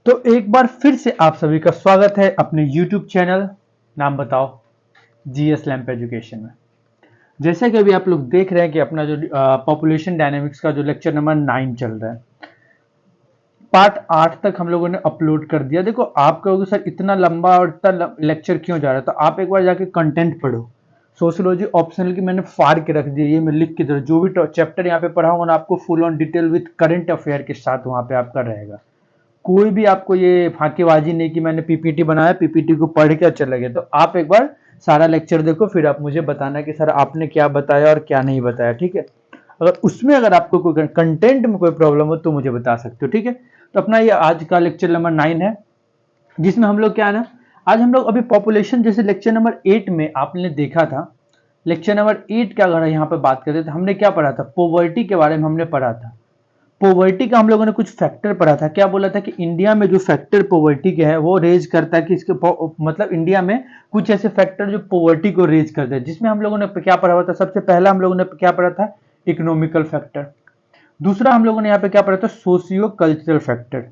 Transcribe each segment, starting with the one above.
तो एक बार फिर से आप सभी का स्वागत है अपने YouTube चैनल नाम बताओ जीएस लैम्प एजुकेशन में। जैसे कि अभी आप लोग देख रहे हैं कि अपना जो पॉपुलेशन डायनेमिक्स का जो लेक्चर नंबर 9 चल रहा है, पार्ट 8 तक हम लोगों ने अपलोड कर दिया। देखो आप कहोगे सर इतना लंबा और इतना लेक्चर क्यों जा रहा है, तो आप एक बार जाके कंटेंट पढ़ो। सोशियोलॉजी ऑप्शनल की मैंने फाड़ के रख दी है, ये मैं लिख के दे रहा हूं। जो भी चैप्टर यहाँ पे पढ़ाऊंगा ना आपको full on detail with current affair के साथ वहां पे आपका रहेगा। कोई भी आपको ये फांकेबाजी नहीं कि मैंने पीपीटी बनाया, पीपीटी को पढ़ के चले गए। तो आप एक बार सारा लेक्चर देखो, फिर आप मुझे बताना कि सर आपने क्या बताया और क्या नहीं बताया, ठीक है। अगर आपको कोई कंटेंट में कोई प्रॉब्लम हो तो मुझे बता सकते हो, ठीक है। तो अपना ये आज का लेक्चर नंबर 9 है, जिसमें हम लोग क्या है ना, आज हम लोग अभी पॉपुलेशन जैसे लेक्चर नंबर 8 में आपने देखा था। लेक्चर नंबर 8 का अगर यहाँ पे बात करें तो हमने क्या पढ़ा था, पोवर्टी के बारे में हमने पढ़ा था। पोवर्टी का हम लोगों ने कुछ फैक्टर पढ़ा था। क्या बोला था कि इंडिया में जो फैक्टर पोवर्टी के है वो रेज करता है कि इसके मतलब इंडिया में कुछ ऐसे फैक्टर जो पोवर्टी को रेज करते हैं, जिसमें हम लोगों ने क्या पढ़ा हुआ था। सबसे पहला हम लोगों ने क्या पढ़ा था, इकोनॉमिकल फैक्टर। दूसरा हम लोगों ने यहाँ पे क्या पढ़ा था, सोशियो कल्चरल फैक्टर।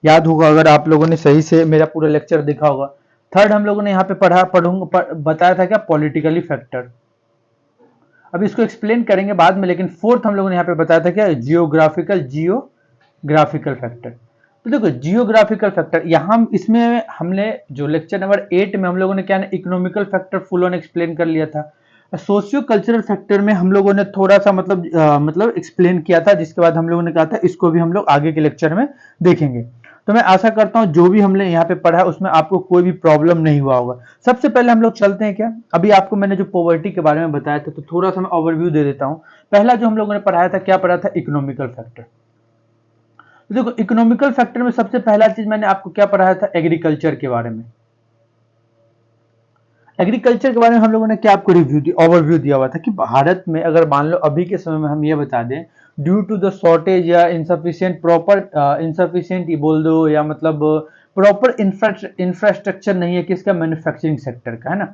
याद होगा अगर आप लोगों ने सही से मेरा पूरा लेक्चर देखा होगा। थर्ड हम लोगों ने यहाँ पे बताया था क्या, पॉलिटिकली फैक्टर। अब इसको एक्सप्लेन करेंगे बाद में, लेकिन फोर्थ हम लोगों ने यहाँ पे बताया था क्या, जियोग्राफिकल फैक्टर। तो देखो जियोग्राफिकल फैक्टर यहाँ इसमें हमने जो लेक्चर नंबर 8 में हम लोगों ने क्या ना economical factor full on explain कर लिया था। सोशियो कल्चरल फैक्टर में हम लोगों ने थोड़ा सा मतलब एक्सप्लेन किया था, जिसके बाद हम लोगों ने कहा था इसको भी हम लोग आगे के लेक्चर में देखेंगे। तो मैं आशा करता हूं जो भी हमने यहाँ पे पढ़ा है उसमें आपको कोई भी प्रॉब्लम नहीं हुआ होगा। सबसे पहले हम लोग चलते हैं क्या, अभी आपको मैंने जो पॉवर्टी के बारे में बताया था तो थोड़ा सा मैं ओवरव्यू दे देता हूं। पहला जो हम लोगों ने पढ़ाया था, क्या पढ़ा था, इकोनॉमिकल फैक्टर। तो देखो इकोनॉमिकल फैक्टर में सबसे पहला चीज मैंने आपको क्या पढ़ाया था, एग्रीकल्चर के बारे में। एग्रीकल्चर के बारे में हम लोगों ने क्या आपको ओवरव्यू दिया हुआ था कि भारत में अगर मान लो अभी के समय में हम ये बता दें, ड्यू टू द शॉर्टेज या इंसफिशियंट बोल दो, या मतलब प्रॉपर इंफ्रास्ट्रक्चर नहीं है किसका, मैन्युफैक्चरिंग सेक्टर का, है ना।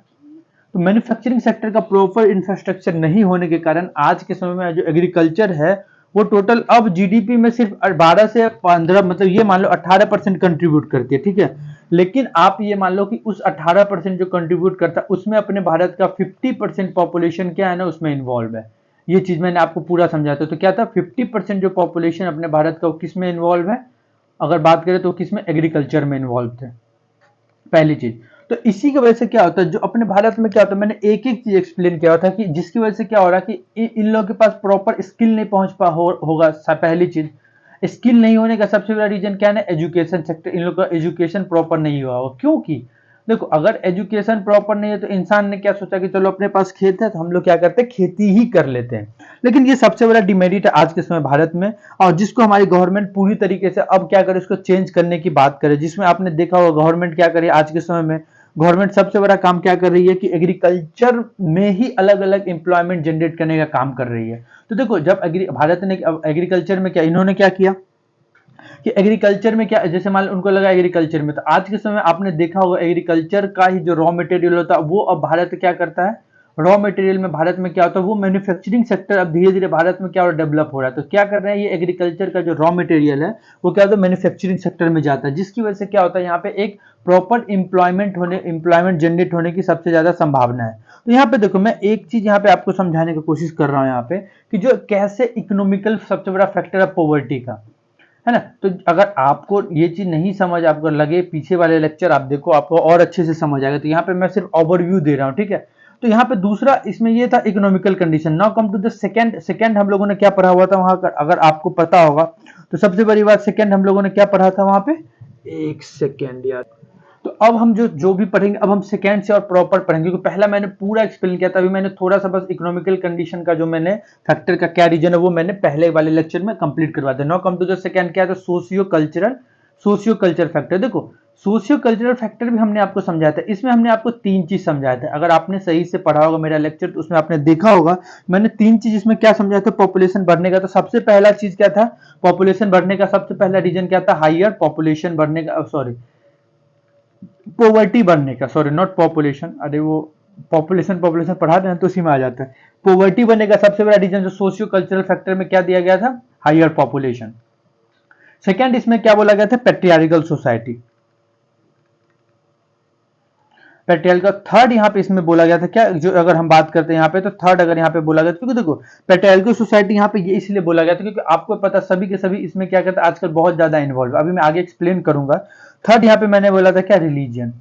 तो मैन्युफैक्चरिंग सेक्टर का प्रॉपर इंफ्रास्ट्रक्चर नहीं होने के कारण आज के समय में जो एग्रीकल्चर है वो टोटल अब जीडीपी में सिर्फ 12 से 15 मतलब ये मान लो 18% कंट्रीब्यूट करती है, ठीक है। लेकिन आप ये मान लो कि उस 18% जो कंट्रीब्यूट करता है उसमें अपने भारत का 50% पॉपुलेशन क्या है ना उसमें इन्वॉल्व है। ये चीज मैंने आपको पूरा समझाया था। तो क्या था, 50% जो पॉपुलेशन अपने भारत का वो किस में इन्वॉल्व है, अगर बात करें तो किस में, एग्रीकल्चर में इन्वॉल्व थे, पहली चीज। तो इसी की वजह से क्या होता है, जो अपने भारत में क्या होता है, मैंने एक एक चीज एक्सप्लेन किया था कि जिसकी वजह से क्या हो रहा है कि इन लोगों के पास प्रॉपर स्किल नहीं पहुंच होगा। पहली चीज, स्किल नहीं होने का सबसे बड़ा रीजन क्या है ना, एजुकेशन सेक्टर। इन लोगों का एजुकेशन प्रॉपर नहीं हुआ होगा, क्योंकि देखो अगर एजुकेशन प्रॉपर नहीं है तो इंसान ने क्या सोचा कि चलो अपने पास खेत है तो हम लोग क्या करते हैं, खेती ही कर लेते हैं। लेकिन ये सबसे बड़ा डिमेरिट है आज के समय भारत में, और जिसको हमारी गवर्नमेंट पूरी तरीके से अब क्या करे, उसको चेंज करने की बात करे। जिसमें आपने देखा होगा गवर्नमेंट क्या करे आज के समय में, गवर्नमेंट सबसे बड़ा काम क्या कर रही है कि एग्रीकल्चर में ही अलग अलग एम्प्लॉयमेंट जनरेट करने का काम कर रही है। तो देखो जब भारत ने एग्रीकल्चर में क्या इन्होंने क्या किया कि एग्रीकल्चर में क्या, जैसे मान लो उनको लगा एग्रीकल्चर में, तो आज के समय आपने देखा होगा एग्रीकल्चर का ही जो रॉ मटेरियल होता है वो अब भारत क्या करता है, रॉ मटेरियल में भारत में क्या होता है, वो मैन्युफैक्चरिंग सेक्टर अब धीरे धीरे भारत में क्या डेवलप हो रहा है। तो क्या कर रहे हैं, ये एग्रीकल्चर का जो रॉ मटेरियल है वो क्या होता है, मैन्युफैक्चरिंग सेक्टर में जाता है, जिसकी वजह से क्या होता है, यहाँ पे एक प्रॉपर इंप्लॉयमेंट जनरेट होने की सबसे ज्यादा संभावना है। तो यहाँ पे देखो मैं एक चीज यहाँ पे आपको समझाने की कोशिश कर रहा हूँ यहाँ पे कि जो कैसे इकोनॉमिकल सबसे बड़ा फैक्टर है पॉवर्टी का, है ना। तो अगर आपको ये चीज नहीं समझ आपको लगे, पीछे वाले लेक्चर आप देखो आपको और अच्छे से समझ आएगा। तो यहाँ पे मैं सिर्फ ओवरव्यू दे रहा हूँ, ठीक है। तो यहाँ पे दूसरा इसमें ये था economical condition. Now come to the second हम लोगों ने क्या पढ़ा हुआ था वहां का, अगर आपको पता होगा तो सबसे बड़ी बात, सेकंड हम लोगों ने क्या पढ़ा था वहां पे, एक सेकेंड यार। तो अब हम जो जो भी पढ़ेंगे अब हम सेकेंड से और प्रॉपर पढ़ेंगे, क्योंकि पहला मैंने पूरा एक्सप्लेन किया था। अभी मैंने थोड़ा सा बस इकोनॉमिकल कंडीशन का जो मैंने फैक्टर का क्या रीजन है वो मैंने पहले वाले लेक्चर में कंप्लीट करवा दिया। Now come to the second, क्या था, सोशियो कल्चरल फैक्टर। देखो सोशियो कल्चरल फैक्टर भी हमने आपको समझाया था। इसमें हमने आपको तीन चीज समझाया था। अगर आपने सही से पढ़ा होगा मेरा लेक्चर तो उसमें आपने देखा होगा मैंने तीन चीज इसमें क्या समझाया था, पॉपुलेशन बढ़ने का। तो सबसे पहला चीज क्या था, पॉपुलेशन बढ़ने का सबसे पहला रीजन क्या था, हाइयर पॉपुलेशन बढ़ने का, सॉरी पोवर्टी बढ़ने का, सॉरी नॉट पॉपुलेशन, अरे वो पॉपुलेशन पॉपुलेशन पढ़ा रहे हैं तो उसी में आ जाता है। पोवर्टी बनने का सबसे बड़ा रीजन जो सोशियो कल्चरल फैक्टर में क्या दिया गया था, हाइयर पॉपुलेशन। सेकेंड इसमें क्या बोला गया था, पेट्रियार्कल सोसाइटी। पेट्रियार्कल। थर्ड यहाँ पे इसमें बोला गया था क्या, जो अगर हम बात करते हैं यहाँ पे, तो थर्ड अगर यहाँ पे बोला गया, क्योंकि देखो पेट्रियार्कल सोसाइटी यहाँ पे ये इसलिए बोला गया था क्योंकि आपको पता सभी के सभी इसमें क्या कहते हैं आजकल बहुत ज्यादा इन्वॉल्व, अभी मैं आगे एक्सप्लेन करूंगा। थर्ड यहाँ पे मैंने बोला था क्या, रिलीजन,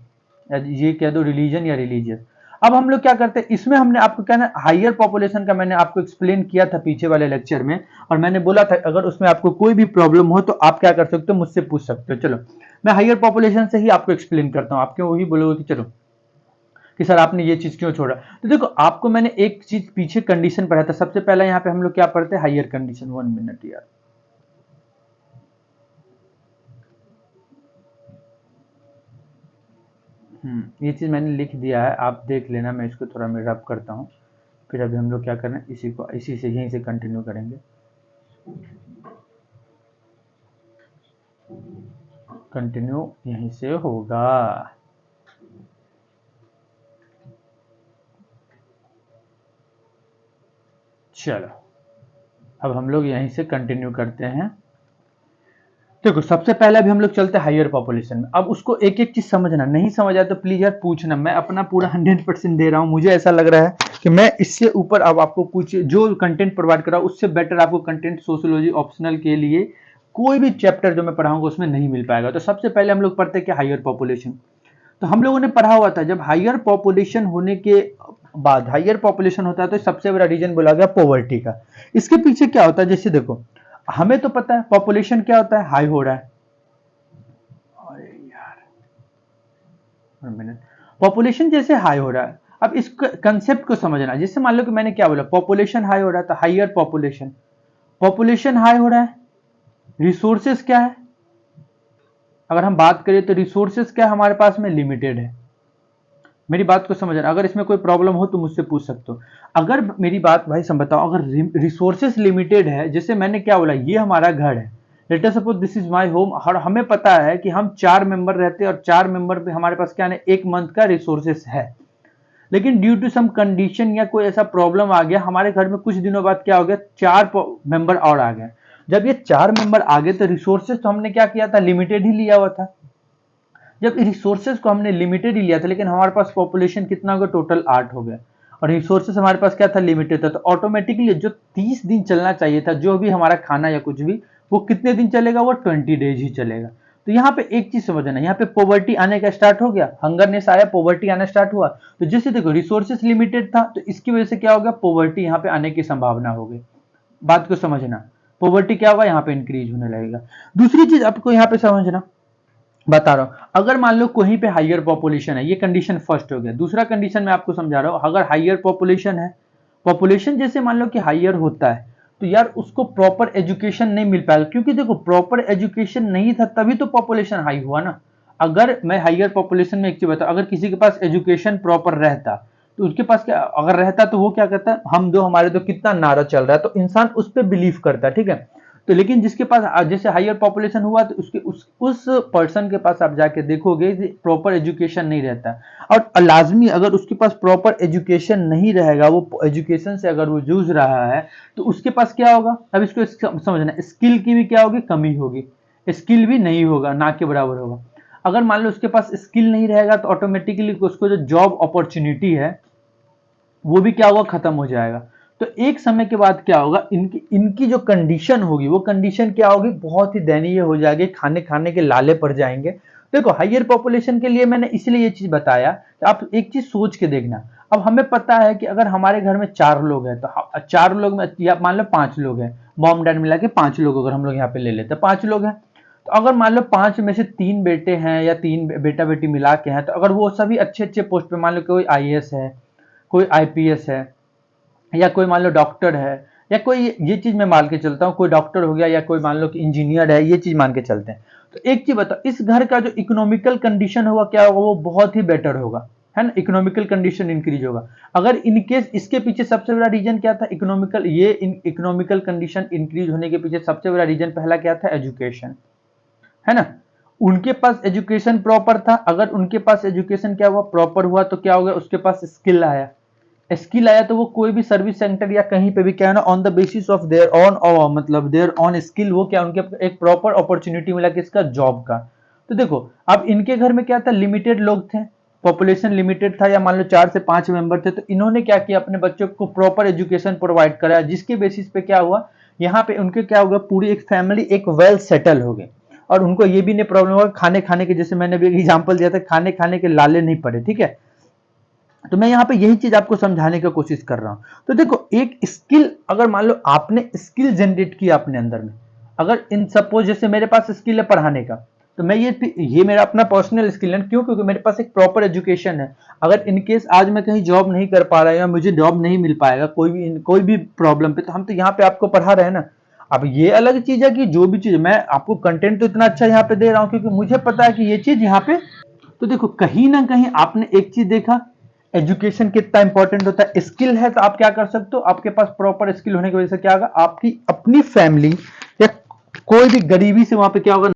ये कह दो रिलीजन या रिलीजियस। अब हम लोग क्या करते हैं इसमें, हमने आपको क्या ना हायर पॉपुलेशन का मैंने आपको एक्सप्लेन किया था पीछे वाले लेक्चर में, और मैंने बोला था अगर उसमें आपको कोई भी प्रॉब्लम हो तो आप क्या कर सकते हो, मुझसे पूछ सकते हो। चलो मैं हायर पॉपुलेशन से ही आपको एक्सप्लेन करता हूं, आप क्यों वही बोलोगे कि चलो कि सर आपने ये चीज क्यों छोड़ा। तो देखो आपको मैंने एक चीज पीछे कंडीशन पढ़ा था, सबसे पहला यहाँ पे हम लोग क्या पढ़ते हैं, हायर कंडीशन। 1 मिनट यार, ये चीज मैंने लिख दिया है, आप देख लेना, मैं इसको थोड़ा मैं रब करता हूँ। फिर अभी हम लोग क्या कर रहे हैं, इसी को इसी से यहीं से कंटिन्यू करेंगे। कंटिन्यू यहीं से होगा। चलो अब हम लोग यहीं से कंटिन्यू करते हैं। देखो सबसे पहले अभी हम लोग चलते हैं हायर पॉपुलेशन में। अब उसको एक एक चीज समझना, नहीं समझ आया तो प्लीज यार पूछना, मैं अपना पूरा 100% दे रहा हूं। मुझे ऐसा लग रहा है कि मैं इससे ऊपर अब आपको कुछ जो कंटेंट प्रोवाइड कर रहा हूं उससे बेटर आपको कंटेंट सोशियोलॉजी ऑप्शनल के लिए कोई भी चैप्टर जो मैं पढ़ाऊंगा उसमें नहीं मिल पाएगा। तो सबसे पहले हम लोग पढ़ते हैं कि हायर पॉपुलेशन। तो हम लोगों ने पढ़ा हुआ था, जब हायर पॉपुलेशन होने के बाद हायर पॉपुलेशन होता है तो सबसे बड़ा रीजन बोला गया पॉवर्टी का। इसके पीछे क्या होता है, जैसे देखो हमें तो पता है पॉपुलेशन क्या होता है, हाई हो रहा है। अरे यार, 1 मिनट। पॉपुलेशन जैसे हाई हो रहा है, अब इस कंसेप्ट को समझना। जैसे मान लो कि मैंने क्या बोला, पॉपुलेशन हाई हो रहा है तो हायर पॉपुलेशन, पॉपुलेशन हाई हो रहा है, रिसोर्सेस क्या है, अगर हम बात करें तो रिसोर्सेस क्या हमारे पास में लिमिटेड है। मेरी बात को समझना, अगर इसमें कोई प्रॉब्लम हो तो मुझसे पूछ सकते हो। अगर मेरी बात भाई सब बताओ, अगर रिसोर्सेस लिमिटेड है, जैसे मैंने क्या बोला, ये हमारा घर है, let us suppose this is my home, और हमें पता है कि हम 4 मेंबर रहते हैं और 4 मेंबर पे हमारे पास क्या है, एक मंथ का रिसोर्सेस है। लेकिन ड्यू टू सम कंडीशन या कोई ऐसा प्रॉब्लम आ गया हमारे घर में, कुछ दिनों बाद क्या हो गया, 4 मेंबर और आ गए। जब ये 4 मेंबर आ गए तो रिसोर्सेस तो हमने क्या किया था, लिमिटेड ही लिया हुआ था। जब रिसोर्सेज को हमने लिमिटेड ही लिया था, लेकिन हमारे पास पॉपुलेशन कितना हो गया, टोटल 8 हो गया, और रिसोर्सेज हमारे पास क्या था, लिमिटेड था, तो ऑटोमेटिकली जो 30 दिन चलना चाहिए था जो भी हमारा खाना या कुछ भी, वो कितने दिन चलेगा, वो 20 डेज ही चलेगा। तो यहाँ पे एक चीज समझना, यहाँ पे पॉवर्टी आने का स्टार्ट हो गया, हंगरनेस आया, पॉवर्टी आना स्टार्ट हुआ। तो जैसे देखो रिसोर्सेज लिमिटेड था तो इसकी वजह से क्या हो गया, पॉवर्टी यहाँ पे आने की संभावना हो गई। बात को समझना, पॉवर्टी क्या होगा, यहाँ पे इंक्रीज होने लगेगा। दूसरी चीज आपको यहाँ पे समझना, बता रहा हूं, अगर मान लो कहीं पे हायर पॉपुलेशन है, ये कंडीशन फर्स्ट हो गया। दूसरा कंडीशन मैं आपको समझा रहा हूं, अगर हायर पॉपुलेशन है, पॉपुलेशन जैसे मान लो कि हायर होता है, तो यार उसको प्रॉपर एजुकेशन नहीं मिल पाएगा, क्योंकि देखो प्रॉपर एजुकेशन नहीं था तभी तो पॉपुलेशन हाई हुआ ना। अगर मैं हायर पॉपुलेशन में एक चीज बताऊं, अगर किसी के पास एजुकेशन प्रॉपर रहता तो उसके पास क्या, अगर रहता तो वो क्या करता है, हम दो हमारे दो, कितना नारा चल रहा है तो इंसान उस पर बिलीव करता है, ठीक है। तो लेकिन जिसके पास जैसे हायर पॉपुलेशन हुआ तो उसके उस पर्सन के पास आप जाके देखोगे प्रॉपर एजुकेशन नहीं रहता। और लाजमी अगर उसके पास प्रॉपर एजुकेशन नहीं रहेगा, वो एजुकेशन से अगर वो जूझ रहा है तो उसके पास क्या होगा, अब इसको समझना, स्किल की भी क्या होगी, कमी होगी, स्किल भी नहीं होगा, ना के बराबर होगा। अगर मान लो उसके पास स्किल नहीं रहेगा तो ऑटोमेटिकली उसको जो जॉब अपॉर्चुनिटी है वो भी क्या होगा, खत्म हो जाएगा। तो एक समय के बाद क्या होगा, इनकी इनकी जो कंडीशन होगी वो कंडीशन क्या होगी, बहुत ही दयनीय हो जाएगी, खाने खाने के लाले पड़ जाएंगे। देखो हायर पॉपुलेशन के लिए मैंने इसलिए ये चीज बताया कि आप एक चीज सोच के देखना। अब हमें पता है कि अगर हमारे घर में 4 लोग हैं तो 4 लोग में, या मान लो 5 लोग हैं, मॉम डैड मिला के 5 लोग अगर हम लोग यहाँ पे ले लेते हैं, 5 लोग हैं, तो अगर मान लो 5 में से 3 बेटे हैं या 3 बेटा बेटी मिला के हैं, तो अगर वो सभी अच्छे अच्छे पोस्ट पे, मान लो कोई आईएएस है, कोई आईपीएस है, या कोई मान लो डॉक्टर है, या कोई, ये चीज मैं मान के चलता हूँ, कोई डॉक्टर हो गया या कोई मान लो कि इंजीनियर है, ये चीज मान के चलते हैं। तो एक चीज बताओ, इस घर का जो इकोनॉमिकल कंडीशन होगा क्या होगा, वो बहुत ही बेटर होगा, है ना, इकोनॉमिकल कंडीशन इंक्रीज होगा। अगर इनकेस इसके पीछे सबसे बड़ा रीजन क्या था, इकोनॉमिकल, ये इकोनॉमिकल कंडीशन इंक्रीज होने के पीछे सबसे बड़ा रीजन पहला क्या था, एजुकेशन, है ना। उनके पास एजुकेशन प्रॉपर था, अगर उनके पास एजुकेशन क्या हुआ, प्रॉपर हुआ, तो क्या हो गया, उसके पास स्किल आया, स्किल आया तो वो कोई भी सर्विस सेंटर या कहीं पे भी क्या है ना, on the basis of their on मतलब देयर ऑन स्किल, वो क्या उनके एक प्रॉपर अपॉर्चुनिटी मिला किसका, जॉब का। तो देखो अब इनके घर में क्या था, लिमिटेड लोग थे, पॉपुलेशन लिमिटेड था, या मान लो 4 से 5 मेंबर थे, तो इन्होंने क्या किया, अपने बच्चों को प्रॉपर एजुकेशन प्रोवाइड कराया, जिसके बेसिस पे क्या हुआ, यहाँ पे उनके क्या होगा, पूरी एक फैमिली एक वेल सेटल हो गई, और उनको ये भी नहीं प्रॉब्लम होगा खाने खाने के, जैसे मैंने अभी एग्जांपल दिया था, खाने खाने के लाले नहीं पड़े, ठीक है। तो मैं यहाँ पे यही चीज आपको समझाने की कोशिश कर रहा हूं। तो देखो एक स्किल, अगर मान लो आपने स्किल जनरेट किया अपने अंदर में, अगर इन सपोज जैसे मेरे पास स्किल है पढ़ाने का, तो मैं ये मेरा अपना पर्सनल स्किल है, क्यों, क्योंकि मेरे पास एक प्रॉपर एजुकेशन है। अगर इनकेस आज मैं कहीं जॉब नहीं कर पा रहा या मुझे जॉब नहीं मिल पाएगा कोई भी प्रॉब्लम पे, तो हम तो यहाँ पे आपको पढ़ा रहे हैं ना। अब ये अलग चीज है कि जो भी चीज मैं आपको कंटेंट तो इतना अच्छा यहाँ पे दे रहा हूँ क्योंकि मुझे पता है कि ये चीज यहाँ पे, तो देखो कहीं ना कहीं आपने एक चीज देखा, एजुकेशन कितना इंपॉर्टेंट होता है। स्किल है तो आप क्या कर सकते हो, आपके पास प्रॉपर स्किल होने की वजह से क्या होगा, आपकी अपनी फैमिली या कोई भी गरीबी से वहां पे क्या होगा,